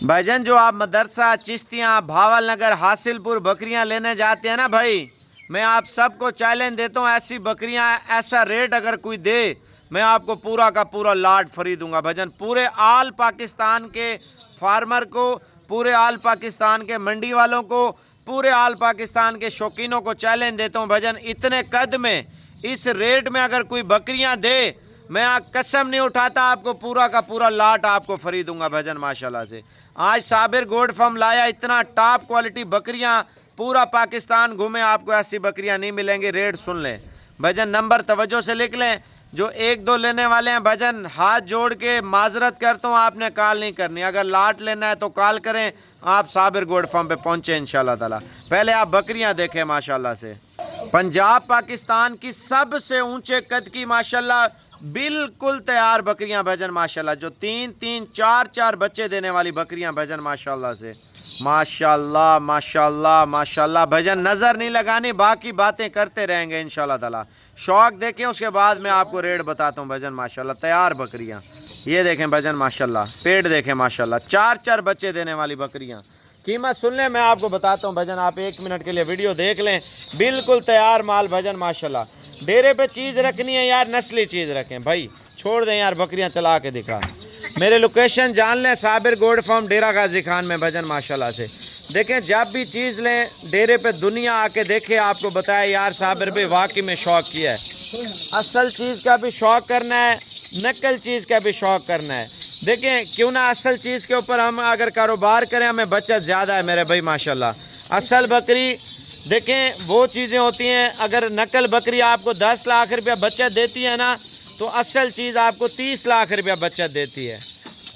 भाईजान जो आप मदरसा चिश्तियाँ भावल नगर हासिल पुर बकरियाँ लेने जाते हैं ना भाई, मैं आप सबको चैलेंज देता हूँ, ऐसी बकरियाँ ऐसा रेट अगर कोई दे मैं आपको पूरा का पूरा लाट फ्री दूंगा भाईजान। पूरे आल पाकिस्तान के फार्मर को, पूरे आल पाकिस्तान के मंडी वालों को, पूरे आल पाकिस्तान के शौकीनों को चैलेंज देता हूँ भाईजान, इतने कद में इस रेट में अगर कोई बकरियाँ दे मैं कसम नहीं उठाता, आपको पूरा का पूरा लाट आपको फ्री दूंगा भाईजान माशाल्लाह से। आज साबिर गोड फार्म लाया इतना टॉप क्वालिटी बकरियां, पूरा पाकिस्तान घूमे आपको ऐसी बकरियां नहीं मिलेंगी। रेट सुन लें भाईजान, नंबर तवज्जो से लिख लें। जो एक दो लेने वाले हैं भाईजान, हाथ जोड़ के माजरत करता हूँ, आपने कॉल नहीं करनी, अगर लाट लेना है तो कॉल करें, आप साबिर गोड फार्म पे पहुँचे इंशाल्लाह ताला। पहले आप बकरियाँ देखें माशाल्लाह से, पंजाब पाकिस्तान की सबसे ऊंचे कद की माशाल्लाह बिल्कुल तैयार बकरियां भाईजान माशाल्लाह, जो 3-3 4-4 बच्चे देने वाली बकरियां भाईजान माशाल्लाह से। माशाल्लाह माशाल्लाह माशाल्लाह भाईजान, नज़र नहीं लगानी, बाकी बातें करते रहेंगे इंशाल्लाह ताला। शौक देखें, उसके बाद मैं आपको रेट बताता हूँ भाईजान माशाल्लाह। तैयार बकरियां ये देखें भाईजान माशाल्लाह, पेट देखें माशाल्लाह, 4-4 बच्चे देने वाली बकरियां। कीमत सुन लें, मैं आपको बताता हूँ भाईजान, आप 1 मिनट के लिए वीडियो देख लें। बिल्कुल तैयार माल भाईजान माशाल्लाह। डेरे पे चीज़ रखनी है यार, नस्ली चीज़ रखें भाई, छोड़ दें यार बकरियां चला के दिखा। मेरे लोकेशन जान लें, साबिर गोड फार्म डेरा गाजी खान में भाईजान माशाल्लाह से। देखें जब भी चीज़ लें डेरे पे दुनिया आके देखे, आपको बताए यार साबिर भाई वाकई में शौक़ किया है। असल चीज़ का भी शौक़ करना है, नकल चीज़ का भी शौक़ करना है। देखें क्यों ना असल चीज़ के ऊपर हम अगर कारोबार करें, हमें बचत ज़्यादा है मेरे भाई माशाल्लाह। असल बकरी देखें वो चीज़ें होती हैं, अगर नकल बकरी आपको 10 लाख रुपया बचत देती है ना, तो असल चीज़ आपको 30 लाख रुपया बचत देती है।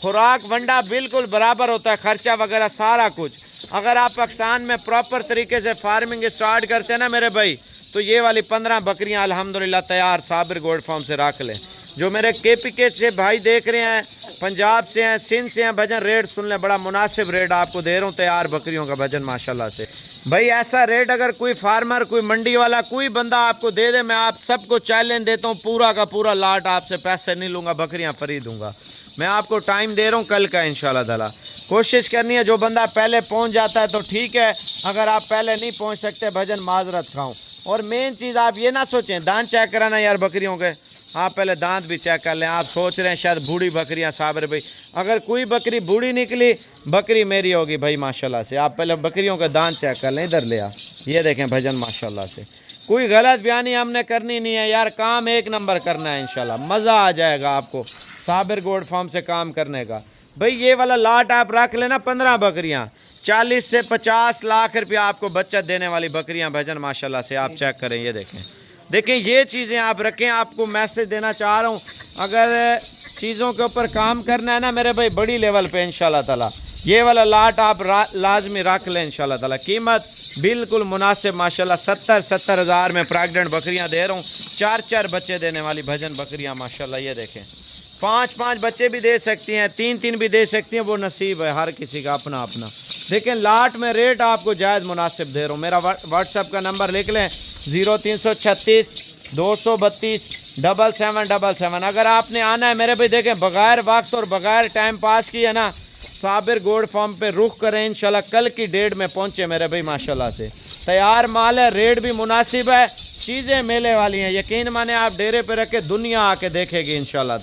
खुराक वंडा बिल्कुल बराबर होता है, खर्चा वगैरह सारा कुछ। अगर आप पाकिस्तान में प्रॉपर तरीके से फार्मिंग स्टार्ट करते हैं ना मेरे भाई, तो ये वाली 15 बकरियां अल्हम्दुलिल्लाह तैयार साबिर गोड फार्म से रख लें। जो मेरे KPK से भाई देख रहे हैं, पंजाब से हैं, सिंध से हैं भजन, रेट सुन लें, बड़ा मुनासिब रेट आपको दे रहा हूँ तैयार बकरियों का भजन माशाल्लाह से। भाई ऐसा रेट अगर कोई फार्मर, कोई मंडी वाला, कोई बंदा आपको दे दे, मैं आप सबको चैलेंज देता हूँ, पूरा का पूरा लाट आपसे पैसे नहीं लूँगा, बकरियाँ फ्री दूँगा। मैं आपको टाइम दे रहा हूँ कल का इंशाल्लाह ताला। कोशिश करनी है, जो बंदा पहले पहुँच जाता है तो ठीक है, अगर आप पहले नहीं पहुँच सकते भजन माजरत खाऊँ। और मेन चीज़ आप ये ना सोचें, दांत चेक कराना यार बकरियों के, आप पहले दांत भी चेक कर लें। आप सोच रहे हैं शायद बूढ़ी बकरियां साबिर भाई, अगर कोई बकरी बूढ़ी निकली बकरी मेरी होगी भाई माशाल्लाह से। आप पहले बकरियों का दांत चेक कर लें, इधर ले आ, ये देखें भजन माशाल्लाह से। कोई गलत बयानी हमने करनी नहीं है यार, काम 1 नंबर करना है इंशाल्लाह, मज़ा आ जाएगा आपको साबिर गोड फार्म से काम करने का। भाई ये वाला लाट आप रख लेना, 15 बकरियाँ 40 से 50 लाख रुपया आपको बचत देने वाली बकरियाँ भजन माशाल्लाह से। आप चेक करें, ये देखें ये चीज़ें आप रखें। आपको मैसेज देना चाह रहा हूँ, अगर चीज़ों के ऊपर काम करना है ना मेरे भाई बड़ी लेवल पे इंशाल्लाह ताला, ये वाला लाट आप लाजमी रख लें इंशाल्लाह ताला। कीमत बिल्कुल मुनासिब माशाल्लाह, 70 हज़ार में प्रेग्नेंट बकरियां दे रहा हूँ, 4-4 बच्चे देने वाली भजन बकरियां माशाल्लाह। ये देखें 5-5 बच्चे भी दे सकती हैं, 3-3 भी दे सकती हैं, वो नसीब है हर किसी का अपना अपना। देखें लाट में रेट आपको जायज़ मुनासिब दे रहा हूँ। मेरा व्हाट्सएप का नंबर लिख लें, 0336 232 7777। अगर आपने आना है मेरे भाई, देखें बग़ैर वक्त और बग़ैर टाइम पास किए ना, साबिर गोड फार्म पे रुख करें इंशाल्लाह, कल की डेट में पहुँचे मेरे भाई माशाल्लाह से। तैयार माल है, रेट भी मुनासिब है, चीज़ें मेले वाली हैं, यकीन माने आप डेरे पे रख के दुनिया आके देखेगी इंशाल्लाह।